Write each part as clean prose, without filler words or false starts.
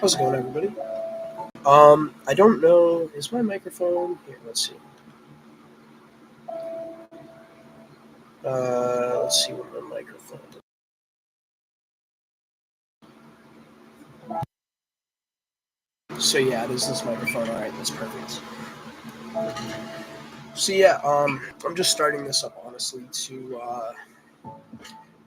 How's it going, everybody? I don't know. Is my microphone here? Let's see. Let's see what my microphone. So yeah, it is this microphone. All right, that's perfect. So yeah, I'm just starting this up honestly to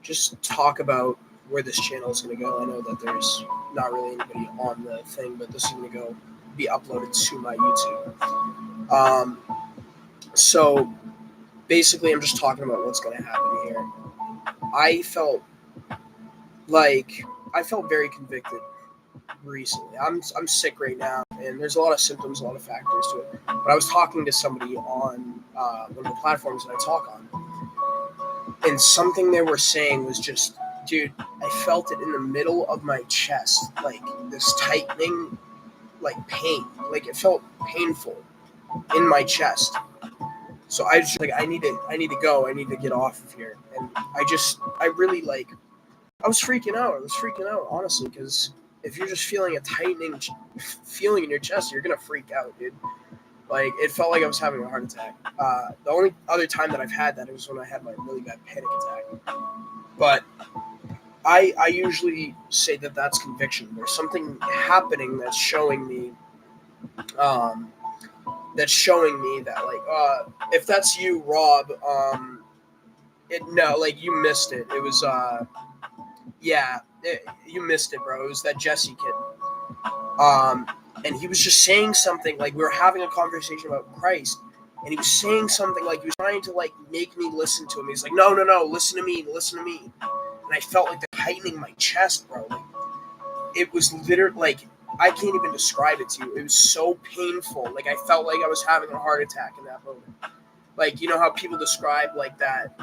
just talk about where this channel is going to go. I know that there's not really anybody on the thing, but this is going to go be uploaded to my YouTube. So basically, I'm just talking about what's going to happen here. I felt like I felt very convicted recently. I'm sick right now, and there's a lot of symptoms, a lot of factors to it. But I was talking to somebody on one of the platforms that I talk on, and something they were saying was just, dude, I felt it in the middle of my chest, like this tightening, like pain, like it felt painful in my chest. So I was just like, I need to go, I need to get off of here, and I really like I was freaking out. I was freaking out, honestly, because if you're just feeling a tightening feeling in your chest, you're gonna freak out, dude. Like it felt like I was having a heart attack. The only other time that I've had that was when I had my really bad panic attack. But I usually say that that's conviction. There's something happening um, that's showing me that if that's you, Rob, no, like you missed it. It was yeah, you missed it, bro. It was that Jesse kid. Um, and he was just saying something like we were having a conversation about Christ, and he was saying something like he was trying to like make me listen to him. He's like, no, no, no, listen to me, listen to me. And I felt like the tightening my chest, bro. Like it was literally like I can't even describe it to you. It was so painful. Like I felt like I was having a heart attack in that moment. Like you know how people describe like that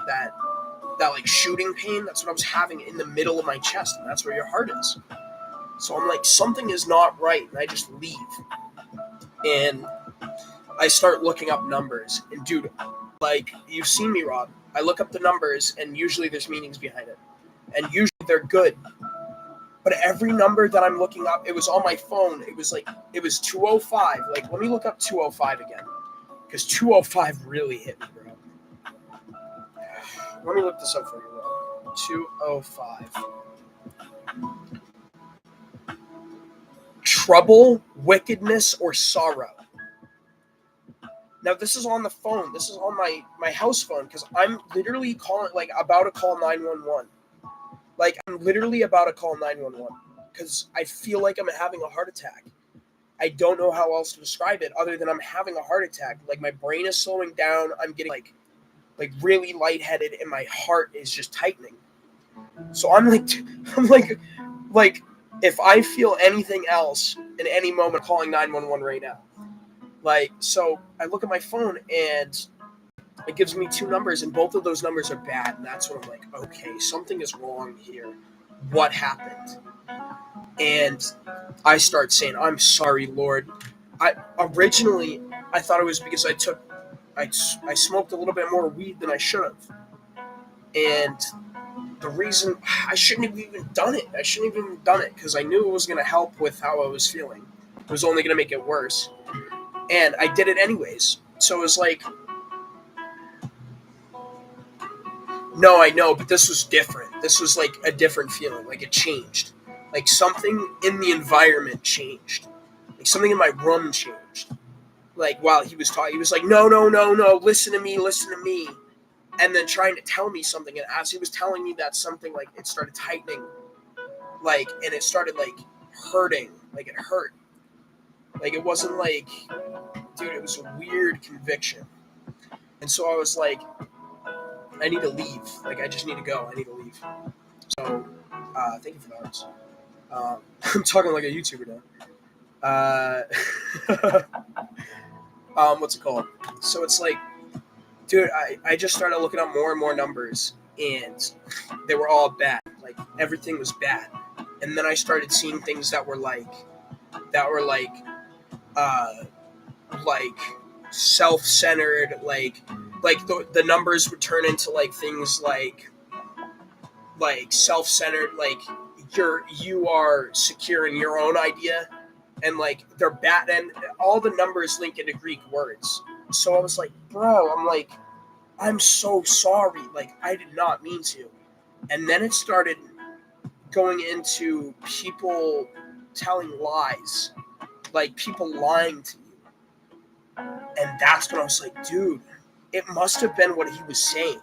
like shooting pain. That's what I was having in the middle of my chest, and that's where your heart is. So I'm like, something is not right, and I just leave. And I start looking up numbers. And dude, like you've seen me, Rob. I look up the numbers, and usually there's meanings behind it, and usually they're good. But every number that I'm looking up, it was on my phone. It was 205. Like, let me look up 205 again, because 205 really hit me, bro. Let me look this up for you, bro. 205. Trouble, wickedness, or sorrow. Now this is on the phone. This is on my house phone because I'm literally calling like about to call 911. Like I'm literally about to call 911 because I feel like I'm having a heart attack. I don't know how else to describe it other than I'm having a heart attack. Like my brain is slowing down. I'm getting like really lightheaded and my heart is just tightening. So I'm like if I feel anything else in any moment, I'm calling 911 right now. Like so I look at my phone and it gives me two numbers, and both of those numbers are bad. And that's when I'm like, okay, something is wrong here. What happened? And I start saying, I'm sorry, Lord. I originally I thought it was because I smoked a little bit more weed than I should have, and the reason I shouldn't have even done it. I shouldn't have even done it because I knew it was going to help with how I was feeling. It was only going to make it worse, and I did it anyways. So it was like, no, I know, but this was different. This was like a different feeling. Like it changed. Like something in the environment changed. Like something in my room changed. Like while he was talking, he was like, no, no, no, no, listen to me, listen to me. And then trying to tell me something. And as he was telling me that something, like it started tightening, like, and it started like hurting. Like it hurt. Like it wasn't like, dude, it was a weird conviction. And so I was like, I need to leave. Like I just need to go. I need to leave. So, thank you for the hearts. I'm talking like a YouTuber now. What's it called? So it's like, dude, I just started looking up more and more numbers, and they were all bad. Like everything was bad. And then I started seeing things that were uh, like self-centered, like the numbers would turn into like things like self-centered, like you are secure in your own idea, and like they're bad, and all the numbers link into Greek words. So I was like, bro, I'm so sorry. Like, I did not mean to. And then it started going into people telling lies, like people lying to you. And that's when I was like, dude, it must have been what he was saying.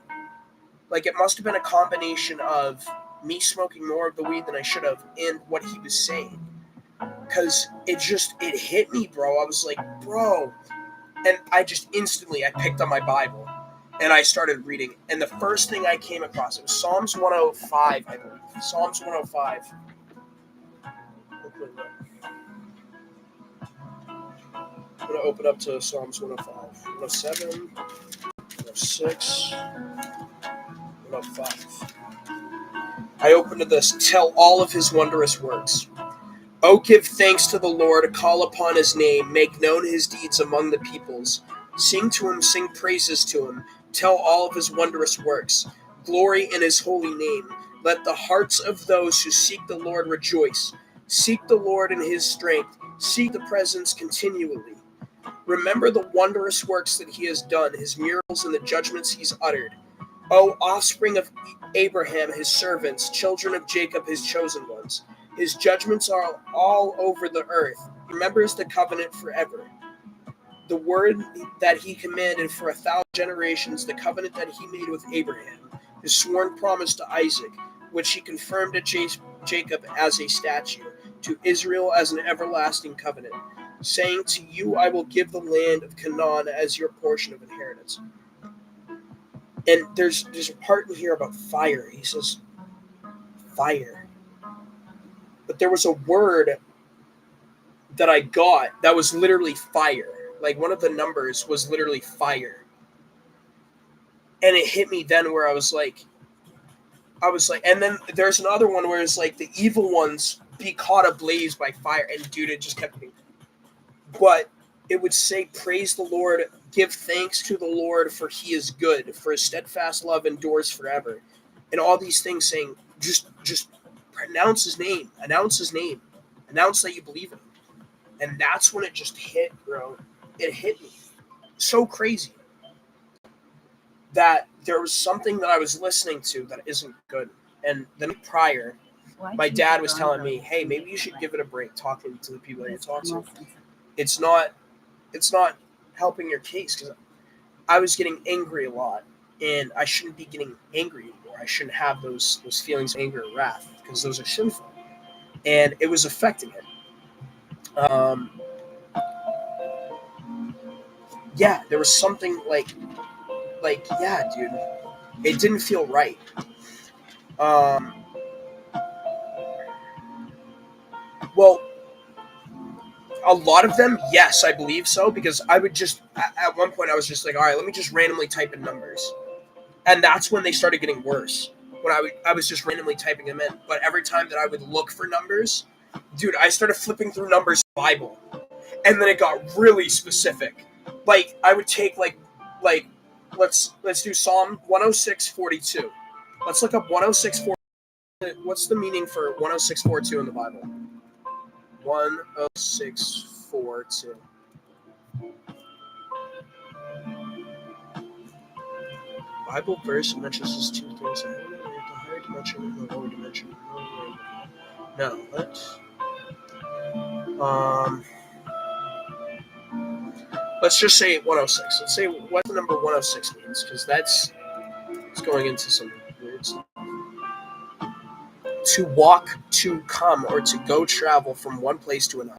Like, it must have been a combination of me smoking more of the weed than I should have and what he was saying. Because it hit me, bro. I was like, bro. And I just instantly, I picked up my Bible and I started reading. And the first thing I came across, it was Psalms 105, I believe. Psalms 105. I'm going to open up to Psalms 105. 107, 106, 105. I open to this, tell all of his wondrous works. Oh, give thanks to the Lord, call upon his name, make known his deeds among the peoples. Sing to him, sing praises to him, tell all of his wondrous works. Glory in his holy name. Let the hearts of those who seek the Lord rejoice. Seek the Lord in his strength. Seek the presence continually. Remember the wondrous works that he has done, his miracles and the judgments he's uttered. O offspring of Abraham, his servants, children of Jacob, his chosen ones. His judgments are all over the earth. He remembers the covenant forever. The word that he commanded for 1,000 generations, the covenant that he made with Abraham, his sworn promise to Isaac, which he confirmed to Jacob as a statute, to Israel as an everlasting covenant, saying, to you I will give the land of Canaan as your portion of inheritance. And there's a part in here about fire. He says, fire. But there was a word that I got that was literally fire. Like, one of the numbers was literally fire. And it hit me then where I was like, and then there's another one where it's like the evil ones be caught ablaze by fire. And dude, it just kept me. But it would say, praise the Lord, give thanks to the Lord, for he is good, for his steadfast love endures forever. And all these things saying, just pronounce his name, announce his name, announce that you believe in him. And that's when it just hit, bro. It hit me so crazy that there was something that I was listening to that isn't good. And the night prior, my dad was telling me, hey, maybe you should give it a break talking to the people that you talk to. It's not helping your case, because I was getting angry a lot, and I shouldn't be getting angry anymore. I shouldn't have those feelings of anger and wrath, because those are sinful. And it was affecting him. Yeah, there was something like, yeah, dude, it didn't feel right. Well, a lot of them, yes, I believe so, because I would just, at one point, I was just like, all right, let me just randomly type in numbers. And that's when they started getting worse. When I was just randomly typing them in. But every time that I would look for numbers, dude, I started flipping through numbers in the Bible. And then it got really specific. Like, I would take, like let's do Psalm 106:42. Let's look up 106:42. What's the meaning for 106:42 in the Bible? 106:42. Bible verse mentions these two things: the higher dimension and the lower dimension. No, let's just say 106. Let's say what the number 106 means, because it's going into some weird stuff. To walk, to come, or to go travel from one place to another.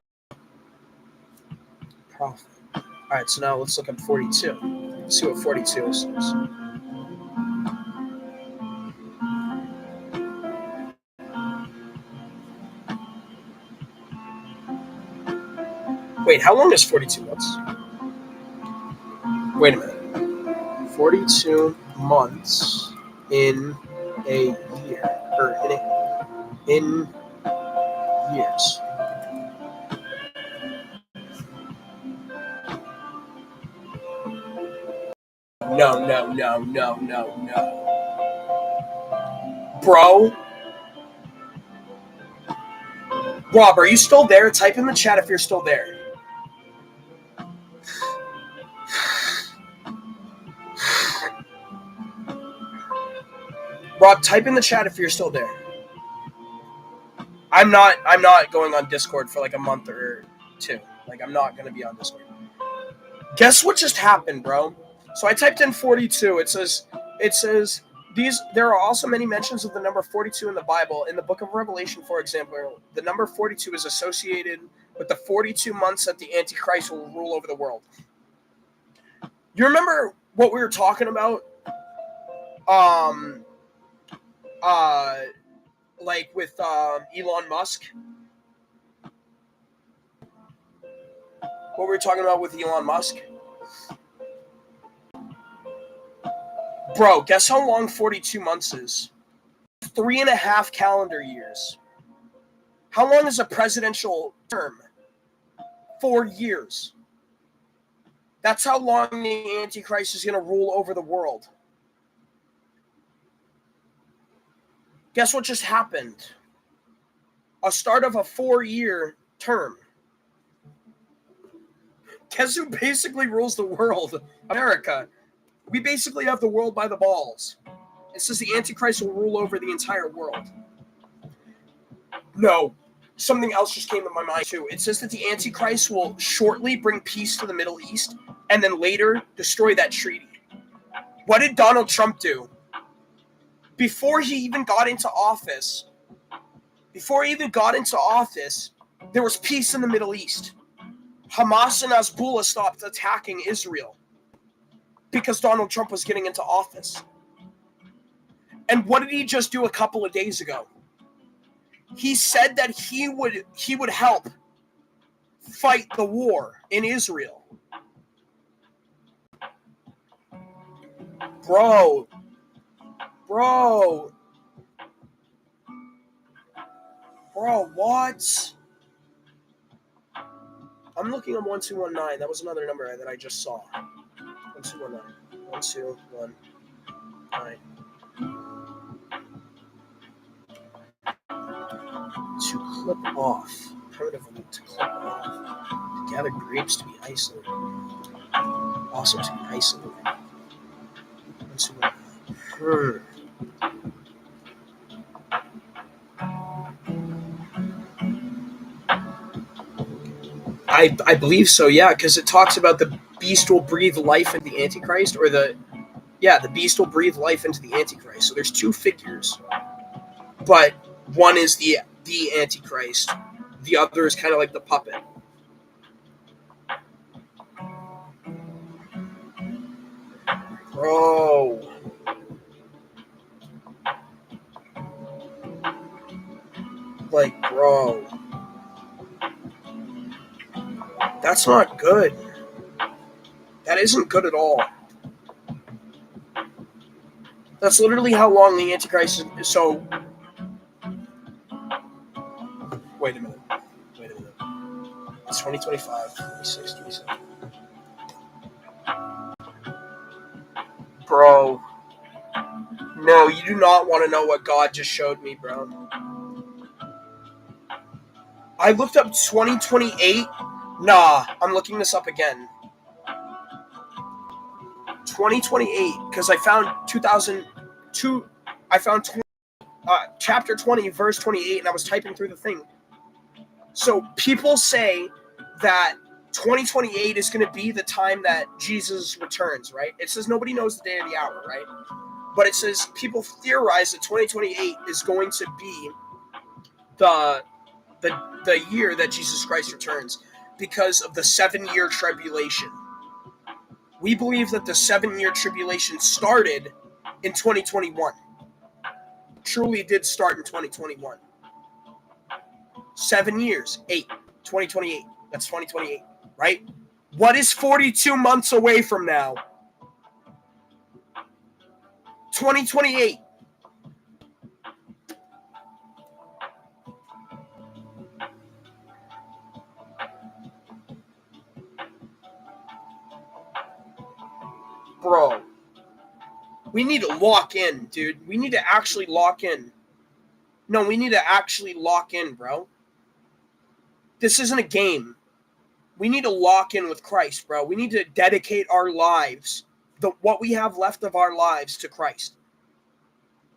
Prophet. All right, so now let's look up 42. Let's see what 42 says. Wait, how long is 42 months? Wait a minute. 42 months in a year, or in years. No. Bro, Rob, are you still there? Type in the chat if you're still there. Rob, type in the chat if you're still there. I'm not going on Discord for like a month or two. Like, I'm not going to be on Discord. Guess what just happened, bro? So I typed in 42. It says there are also many mentions of the number 42 in the Bible. In the book of Revelation, for example, the number 42 is associated with the 42 months that the Antichrist will rule over the world. You remember what we were talking about? Like with Elon Musk? What we were talking about with Elon Musk? Bro, guess how long 42 months is? 3.5 calendar years. How long is a presidential term? 4 years. That's how long the Antichrist is going to rule over the world. Guess what just happened? A start of a 4-year term. Guess who basically rules the world? America. We basically have the world by the balls. It says the Antichrist will rule over the entire world. No. Something else just came to my mind too. It says that the Antichrist will shortly bring peace to the Middle East and then later destroy that treaty. What did Donald Trump do? Before he even got into office, there was peace in the Middle East. Hamas and Hezbollah stopped attacking Israel because Donald Trump was getting into office. And what did he just do a couple of days ago? He said that he would help fight the war in Israel. Bro, what? I'm looking at 1219. That was another number that I just saw. 1219. 1219. To clip off. Primitive to clip off. To gather grapes to be isolated. Also to be isolated. 1219. I believe so, yeah, because it talks about the beast will breathe life into the Antichrist, or the beast will breathe life into the Antichrist. So there's two figures, but one is the Antichrist, the other is kind of like the puppet. Bro. Like, bro. That's not good. That isn't good at all. That's literally how long the Antichrist is. So, wait a minute. It's 2025, 26, 27. Bro. No, you do not want to know what God just showed me, bro. I looked up 2028. Nah, I'm looking this up again. 2028, because I found 2002. I found chapter 20, verse 28, and I was typing through the thing. So people say that 2028 is going to be the time that Jesus returns, right? It says nobody knows the day or the hour, right? But it says people theorize that 2028 is going to be the year that Jesus Christ returns because of the 7-year tribulation. We believe that the 7-year tribulation started in 2021. Truly did start in 2021. 7 years, 2028. That's 2028, right? What is 42 months away from now? 2028. Bro, we need to lock in, dude. We need to actually lock in. No, we need to actually lock in, bro. This isn't a game. We need to lock in with Christ, bro. We need to dedicate our lives, what we have left of our lives, to Christ.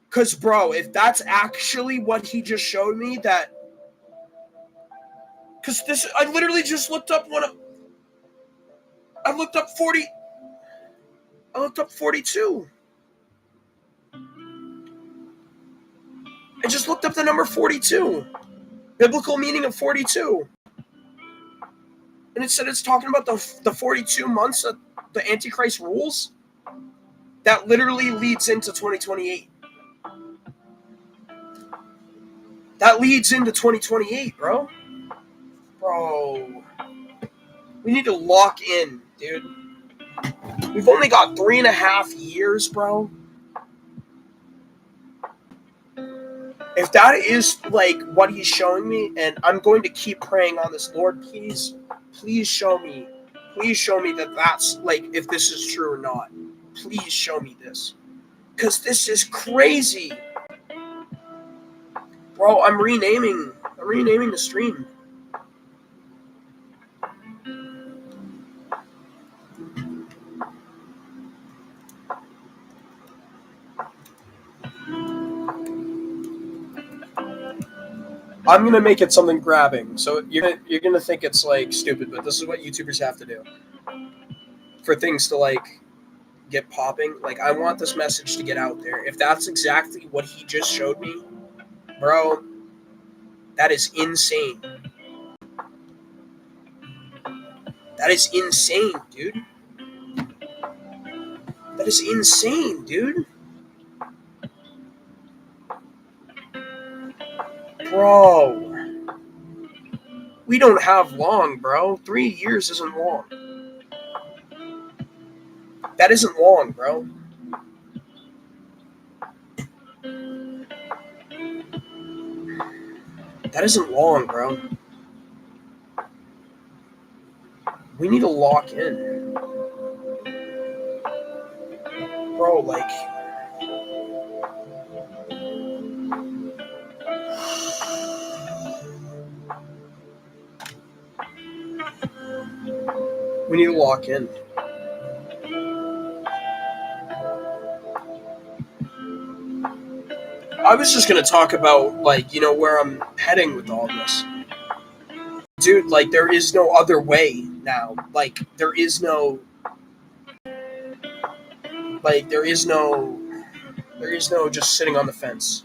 Because, bro, if that's actually what he just showed me, that... Because this... I literally just looked up I looked up 40... I looked up 42. I just looked up the number 42. Biblical meaning of 42. And it said it's talking about the 42 months that the Antichrist rules. That literally leads into 2028. That leads into 2028, bro. Bro. We need to lock in, dude. We've only got 3.5 years, bro. If that is like what he's showing me, and I'm going to keep praying on this, Lord, please show me that that's like, if this is true or not. Please show me this, because this is crazy, bro. I'm renaming the stream. I'm gonna make it something grabbing, so you're gonna think it's like stupid, but this is what YouTubers have to do for things to like get popping. Like, I want this message to get out there. If that's exactly what he just showed me, bro, that is insane. That is insane, dude. That is insane, dude. Bro. We don't have long, bro. 3 years isn't long. That isn't long, bro. That isn't long, bro. We need to lock in. Bro, like... We need to lock in. I was just gonna talk about, like, you know, where I'm heading with all this. Dude, like, there is no other way now. Like, there is no just sitting on the fence.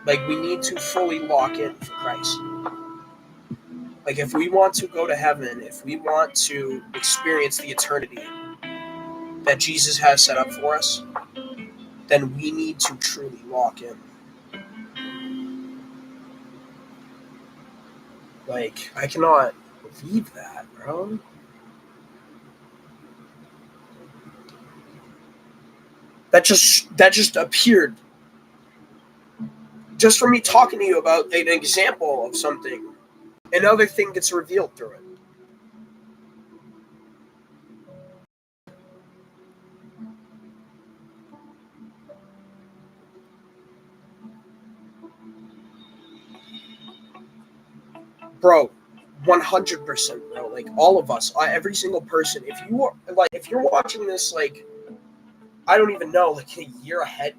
Like, we need to fully lock in for Christ. Like, if we want to go to heaven, if we want to experience the eternity that Jesus has set up for us, then we need to truly lock in. Like, I cannot believe that, bro. That just appeared. Just from me talking to you about an example of something, another thing gets revealed through it. Bro, 100%, bro. Like, all of us, every single person. If you're watching this, like, I don't even know, like a year ahead,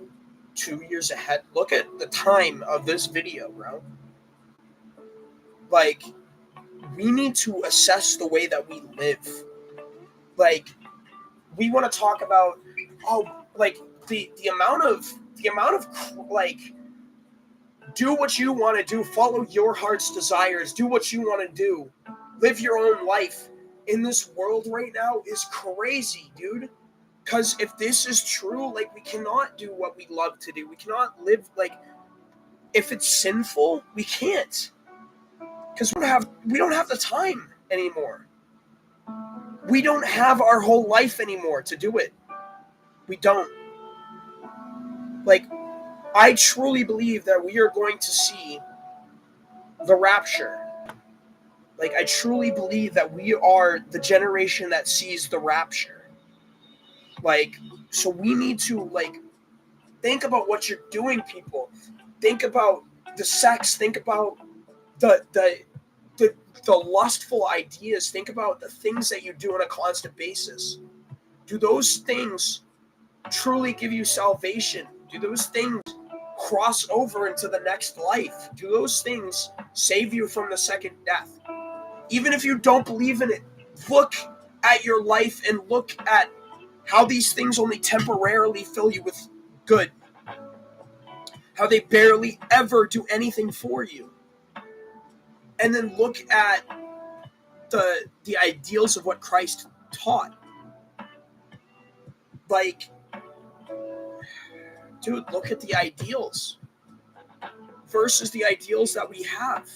2 years ahead. Look at the time of this video, bro. Like, we need to assess the way that we live. Like, we want to talk about, like, the amount of like, do what you want to do, follow your heart's desires, do what you want to do, live your own life in this world right now is crazy, dude. Because if this is true, like, we cannot do what we love to do. We cannot live, like, if it's sinful, we can't. Because we don't have the time anymore. We don't have our whole life anymore to do it. We don't. Like, I truly believe that we are going to see the rapture. Like, I truly believe that we are the generation that sees the rapture. Like, so we need to, like, think about what you're doing, people. Think about the sex. Think about the the lustful ideas. Think about the things that you do on a constant basis. Do those things truly give you salvation? Do those things cross over into the next life? Do those things save you from the second death? Even if you don't believe in it, look at your life and look at how these things only temporarily fill you with good, how they barely ever do anything for you. And then look at the ideals of what Christ taught. Like, dude, look at the ideals versus the ideals that we have.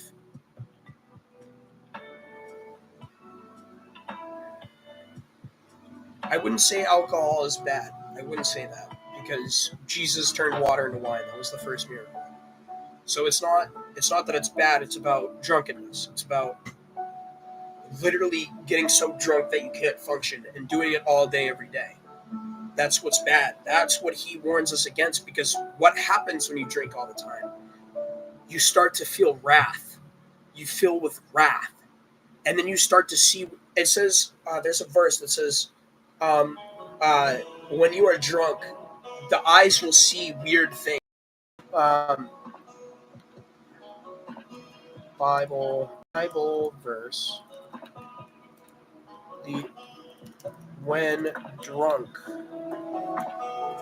I wouldn't say alcohol is bad. I wouldn't say that, because Jesus turned water into wine. That was the first miracle. So it's not that it's bad. It's about drunkenness. It's about literally getting so drunk that you can't function and doing it all day, every day. That's what's bad. That's what he warns us against, because what happens when you drink all the time? You start to feel wrath. You fill with wrath. And then you start to see, it says, there's a verse that says, when you are drunk, the eyes will see weird things. Bible verse. When drunk,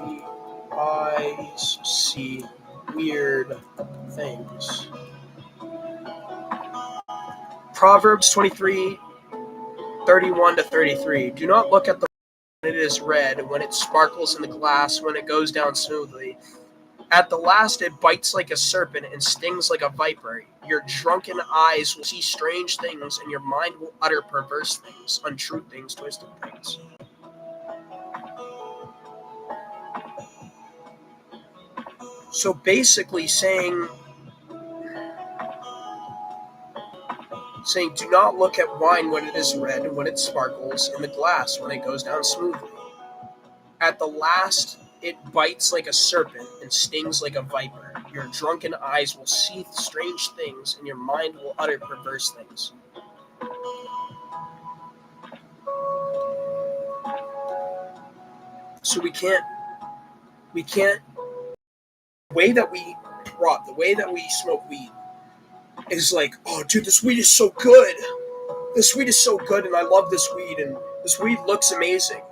the eyes see weird things. Proverbs 23:31-33. Do not look at the when it is red, when it sparkles in the glass, when it goes down smoothly. At the last it bites like a serpent and stings like a viper. Your drunken eyes will see strange things, and your mind will utter perverse things, untrue things, twisted things. So basically saying, do not look at wine when it is red and when it sparkles in the glass, when it goes down smoothly. At the last it bites like a serpent and stings like a viper. Your drunken eyes will see strange things, and your mind will utter perverse things. So we can't, the way that we the way that we smoke weed is like, oh dude, this weed is so good. This weed is so good, and I love this weed, and this weed looks amazing.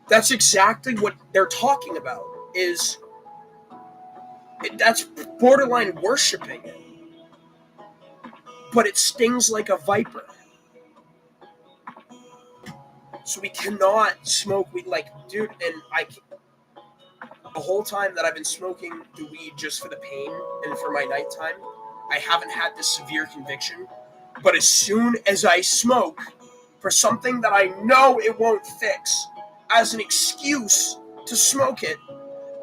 That's exactly what they're talking about. That's borderline worshiping it. But it stings like a viper. So we cannot smoke weed, like, dude, and the whole time that I've been smoking the weed just for the pain and for my nighttime, I haven't had this severe conviction. But as soon as I smoke for something that I know it won't fix, as an excuse to smoke it,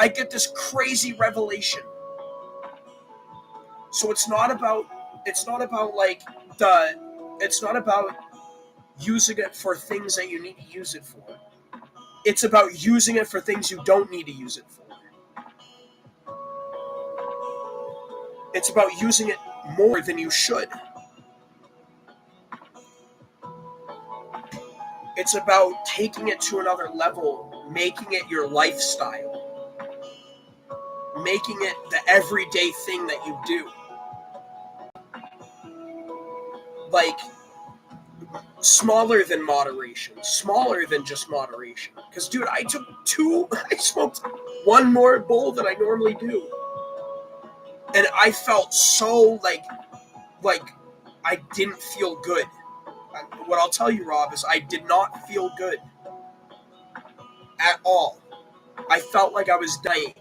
I get this crazy revelation. So it's not about using it for things that you need to use it for. It's about using it for things you don't need to use it for. It's about using it more than you should. It's about taking it to another level, making it your lifestyle, making it the everyday thing that you do. Like, smaller than moderation, smaller than just moderation. Because, dude, I smoked one more bowl than I normally do. And I felt so, like I didn't feel good. What I'll tell you, Rob, is I did not feel good at all. I felt like I was dying.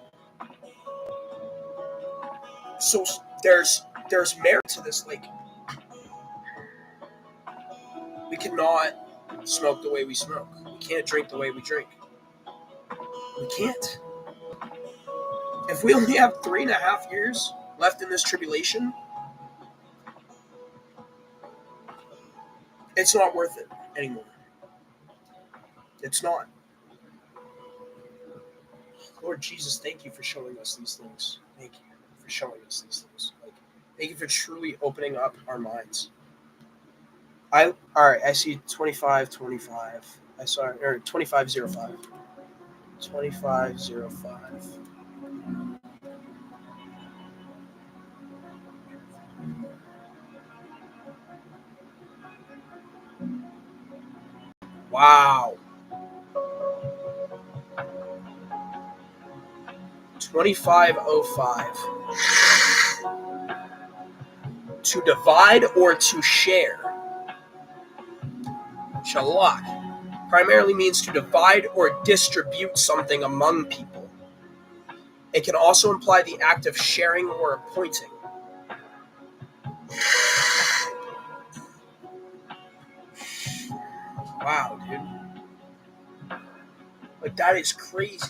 So there's merit to this. Like, we cannot smoke the way we smoke. We can't drink the way we drink. We can't. If we only have 3.5 years left in this tribulation, it's not worth it anymore. It's not. Lord Jesus, thank you for showing us these things. Thank you for showing us these things. Like, Thank you for truly opening up our minds. All right. I see 2525. I saw or 2505. 2505. Wow. 2505. To divide or to share. Shalak primarily means to divide or distribute something among people. It can also imply the act of sharing or appointing. Wow, dude. Like, that is crazy.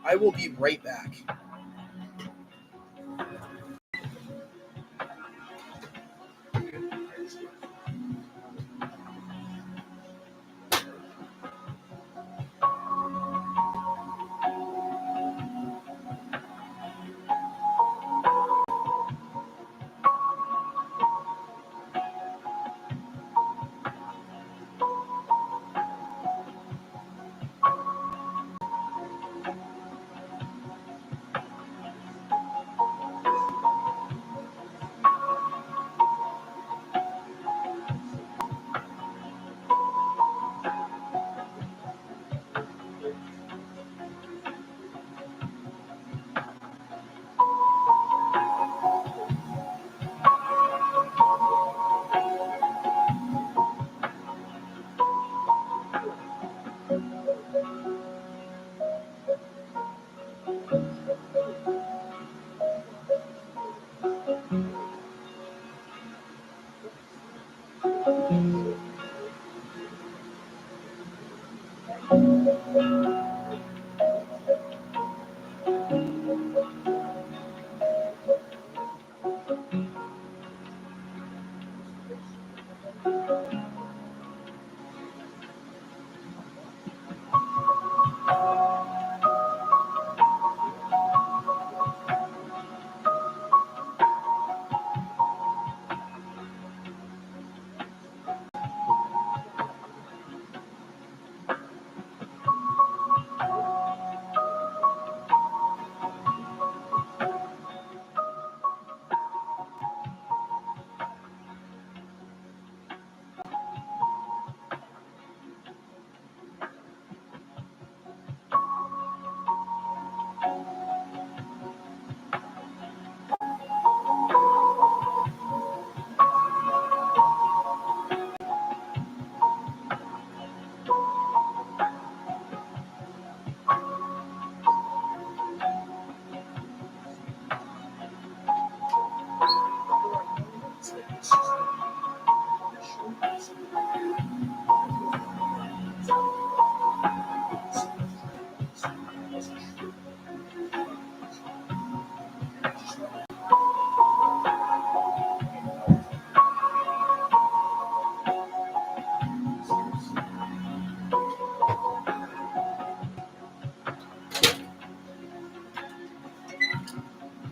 I will be right back.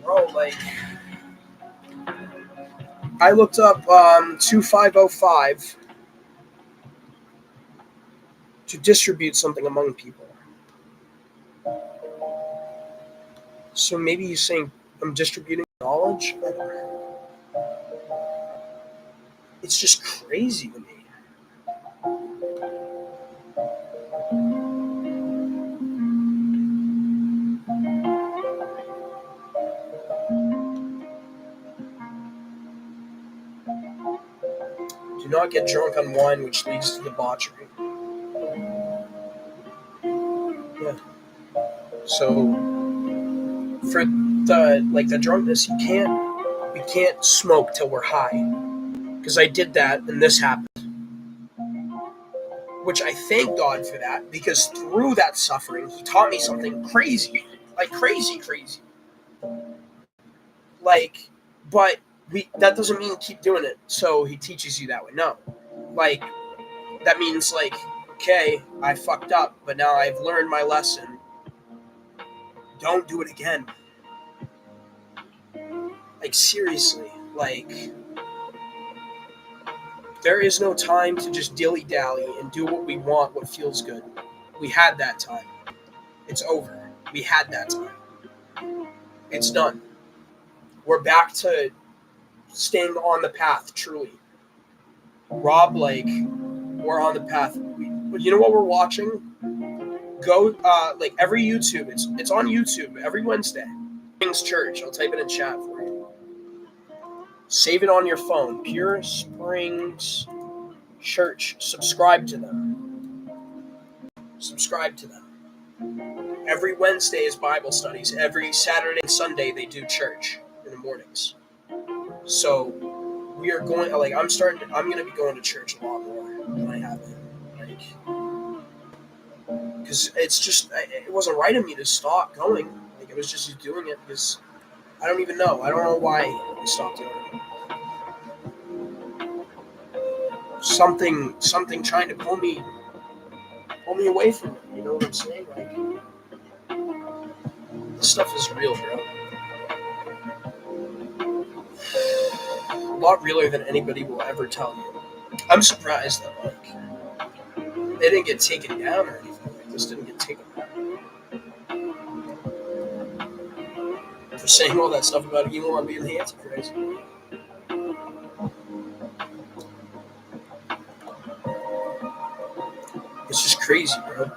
Bro, like, I looked up 2505 to distribute something among people. So maybe he's saying I'm distributing knowledge? I don't know. It's just crazy to me. Do not get drunk on wine, which leads to debauchery. Yeah. So for the drunkenness, we can't smoke till we're high. Because I did that and this happened. Which I thank God for that, because through that suffering, He taught me something crazy, like crazy. Like, but that doesn't mean keep doing it. So He teaches you that way. No, like that means like, okay, I fucked up, but now I've learned my lesson. Don't do it again. Like, seriously, like, there is no time to just dilly-dally and do what we want, what feels good. We had that time. It's over. We had that time. It's done. We're back to staying on the path, truly. Rob, like, we're on the path. You know what we're watching? Go, like, every YouTube. It's on YouTube every Wednesday. Springs Church. I'll type it in chat for you. Save it on your phone. Pure Springs Church. Subscribe to them. Subscribe to them. Every Wednesday is Bible studies. Every Saturday and Sunday they do church in the mornings. So we are going. Like, I'm going to be going to church a lot more than I have been. Like, because it's just, it wasn't right of me to stop going. Like, it was just doing it because I don't even know. I don't know why I stopped doing it. Something trying to pull me away from it. You know what I'm saying? Like, this stuff is real, bro. A lot realer than anybody will ever tell you. I'm surprised that, like, they didn't get taken down or anything. Like, this didn't get taken down. For saying all that stuff about Elon being the Antichrist. It's just crazy, bro.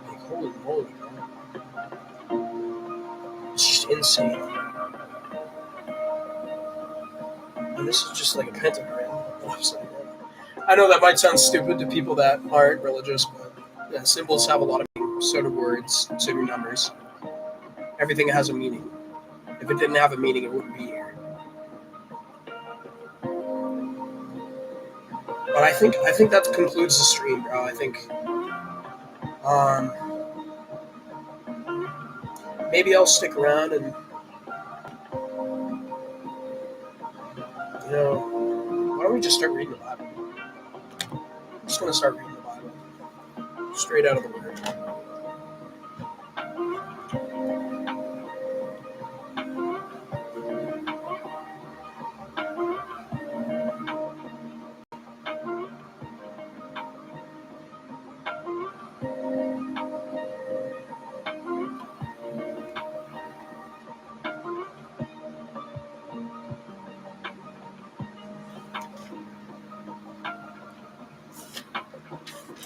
Like, holy moly, bro. It's just insane. And this is just like a pentagram. I know that might sound stupid to people that aren't religious, but yeah, symbols have a lot of meaning. So do words, so do numbers. Everything has a meaning. If it didn't have a meaning, it wouldn't be here. But I think that concludes the stream, bro. I think maybe I'll stick around and, you know, why don't we just start reading the Bible? I'm just gonna start reading the Bible. Straight out of the Word.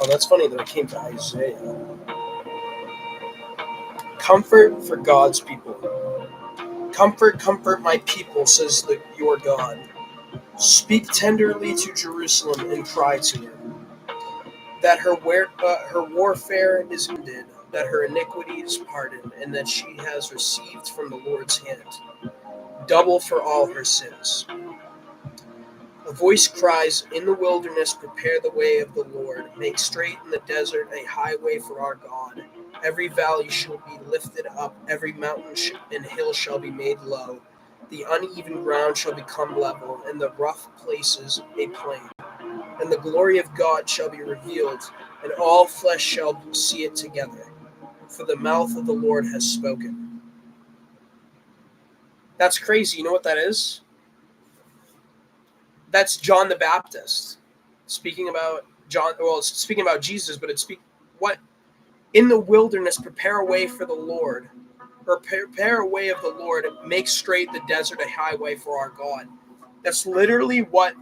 Oh, that's funny that I came to Isaiah. Comfort for God's people. Comfort, comfort my people, says your God. Speak tenderly to Jerusalem and cry to her, that her warfare is ended, that her iniquity is pardoned, and that she has received from the Lord's hand double for all her sins. A voice cries, in the wilderness, prepare the way of the Lord. Make straight in the desert a highway for our God. Every valley shall be lifted up, every mountain and hill shall be made low. The uneven ground shall become level, and the rough places a plain. And the glory of God shall be revealed, and all flesh shall see it together. For the mouth of the Lord has spoken. That's crazy. You know what that is? That's John the Baptist speaking about speaking about Jesus, but it's what in the wilderness prepare a way for the Lord, or prepare a way of the Lord, and make straight the desert a highway for our God. That's literally what.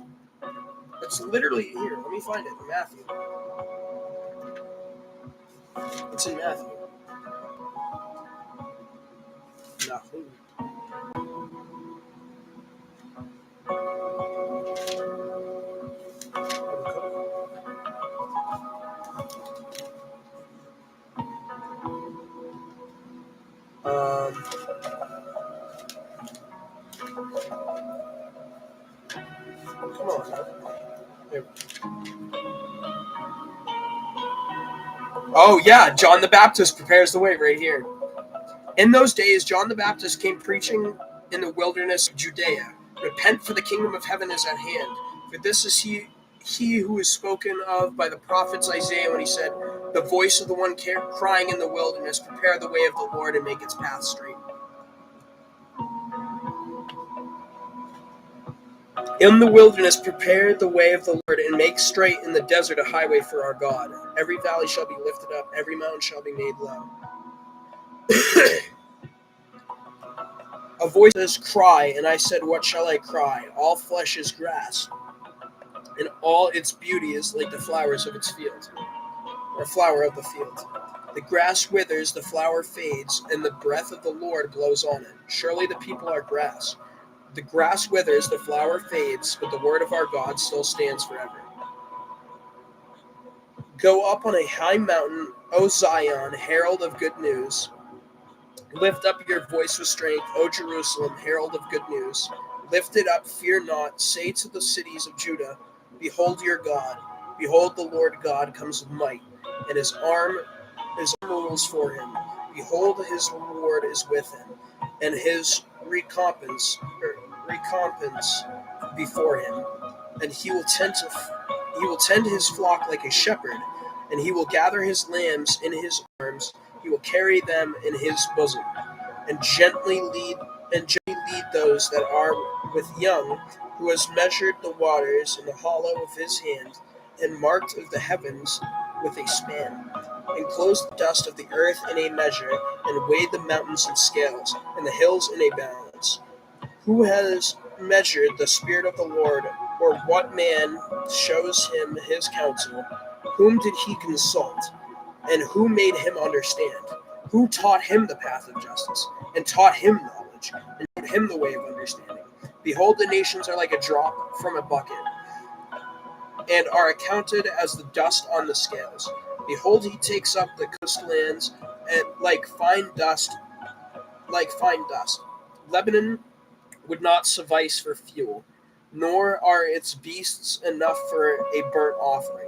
It's literally here. Let me find it in Matthew. It's in Matthew. Nothing. Come on, man. Here. Oh yeah, John the Baptist prepares the way right here. In those days, John the Baptist came preaching in the wilderness of Judea. Repent, for the kingdom of heaven is at hand. For this is he he who is spoken of by the prophets Isaiah when he said, "The voice of the one crying in the wilderness, prepare the way of the Lord and make its path straight." In the wilderness, prepare the way of the Lord, and make straight in the desert a highway for our God. Every valley shall be lifted up, every mountain shall be made low. A voice says, "Cry," and I said, "What shall I cry? All flesh is grass, and all its beauty is like the flowers of its field, or flower of the field. The grass withers, the flower fades, and the breath of the Lord blows on it. Surely the people are grass. The grass withers, the flower fades, but the word of our God still stands forever. Go up on a high mountain, O Zion, herald of good news. Lift up your voice with strength, O Jerusalem, herald of good news. Lift it up, fear not. Say to the cities of Judah, behold your God. Behold, the Lord God comes with might, and his arm rules for him. Behold, his reward is with him, and his recompense before him. And he will tend his flock like a shepherd, and he will gather his lambs in his arms. He will carry them in his bosom, and gently lead those that are with young, who has measured the waters in the hollow of his hand, and marked the heavens with a span, enclosed the dust of the earth in a measure, and weighed the mountains in scales, and the hills in a balance. Who has measured the Spirit of the Lord, or what man shows him his counsel? Whom did he consult, and who made him understand? Who taught him the path of justice, and taught him knowledge, and taught him the way of understanding? Behold, the nations are like a drop from a bucket, and are accounted as the dust on the scales. Behold, he takes up the coastlands, and like fine dust. Lebanon would not suffice for fuel, nor are its beasts enough for a burnt offering.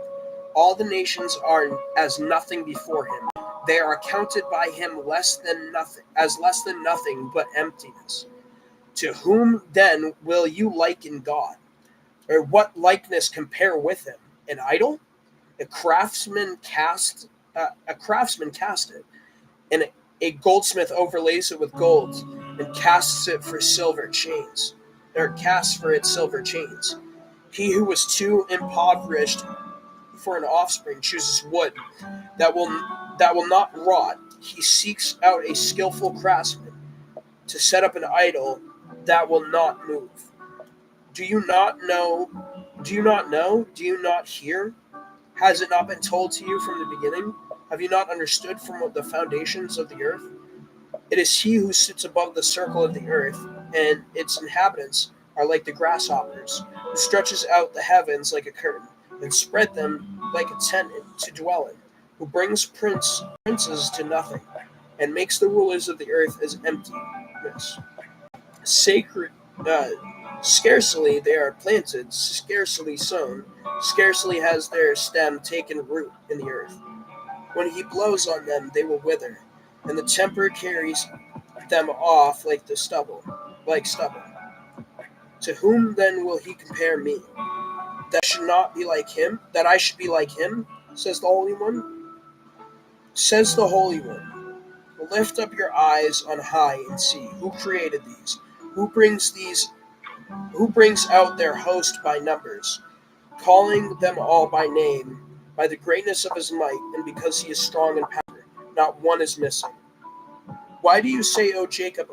All the nations are as nothing before him. They are accounted by him less than nothing but emptiness. To whom then will you liken God? Or what likeness compare with him? An idol? A craftsman cast it, and a goldsmith overlays it with gold, and casts for its silver chains. He who was too impoverished for an offspring chooses wood that will not rot. He seeks out a skillful craftsman to set up an idol that will not move. Do you not know? Do you not know? Do you not hear? Has it not been told to you from the beginning? Have you not understood from the foundations of the earth? It is he who sits above the circle of the earth, and its inhabitants are like the grasshoppers, who stretches out the heavens like a curtain, and spread them like a tent to dwell in, who brings princes to nothing, and makes the rulers of the earth as emptiness. Sacred, scarcely they are planted, scarcely sown, scarcely has their stem taken root in the earth. When he blows on them, they will wither, and the tempter carries them off like stubble. To whom then will he compare me? That should not be like him, that I should be like him, says the Holy One. Says the Holy One, lift up your eyes on high and see who created these, who brings out their host by numbers, calling them all by name, by the greatness of his might, and because he is strong in power, not one is missing. Why do you say, O Jacob,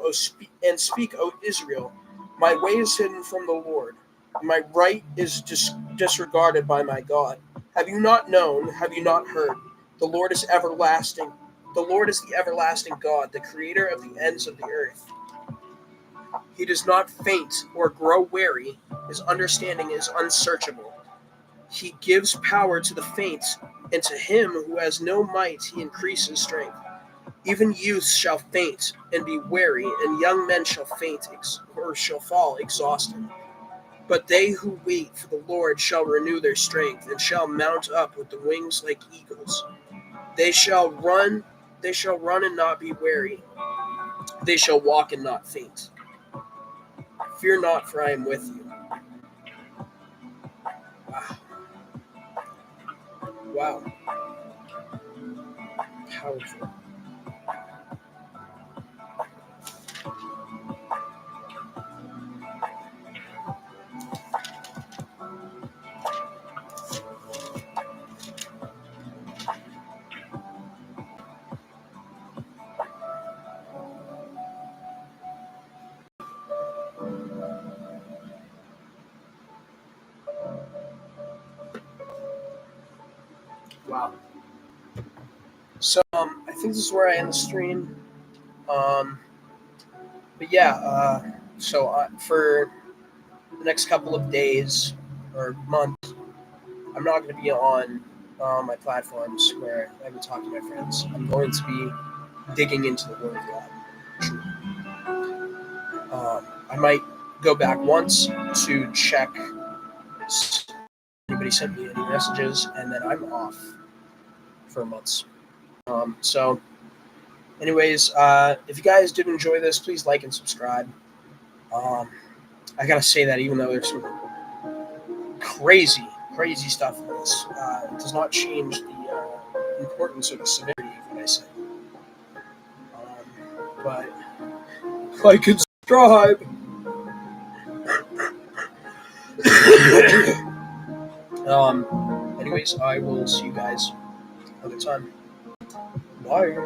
and speak, O Israel, my way is hidden from the Lord, my right is disregarded by my God? Have you not known? Have you not heard? The Lord is everlasting. The Lord is the everlasting God, the creator of the ends of the earth. He does not faint or grow weary. His understanding is unsearchable. He gives power to the faint, and to him who has no might he increases strength. Even youths shall faint and be weary, and young men shall shall fall exhausted. But they who wait for the Lord shall renew their strength, and shall mount up with the wings like eagles. They shall run and not be weary. They shall walk and not faint. Fear not, for I am with you. Wow. Wow. Powerful. Wow. So I think this is where I end the stream. Um, but yeah, for the next couple of days or months, I'm not going to be on my platforms where I've been talking to my friends. I'm going to be digging into the Word of God. I might go back once to check if anybody sent me any messages, and then I'm off for months. So, anyways, if you guys did enjoy this, please like and subscribe. Um, I gotta say that even though there's some crazy, crazy stuff in this, it does not change the importance or the severity of what I say. But like and subscribe. Anyways, I will see you guys another time. Bye.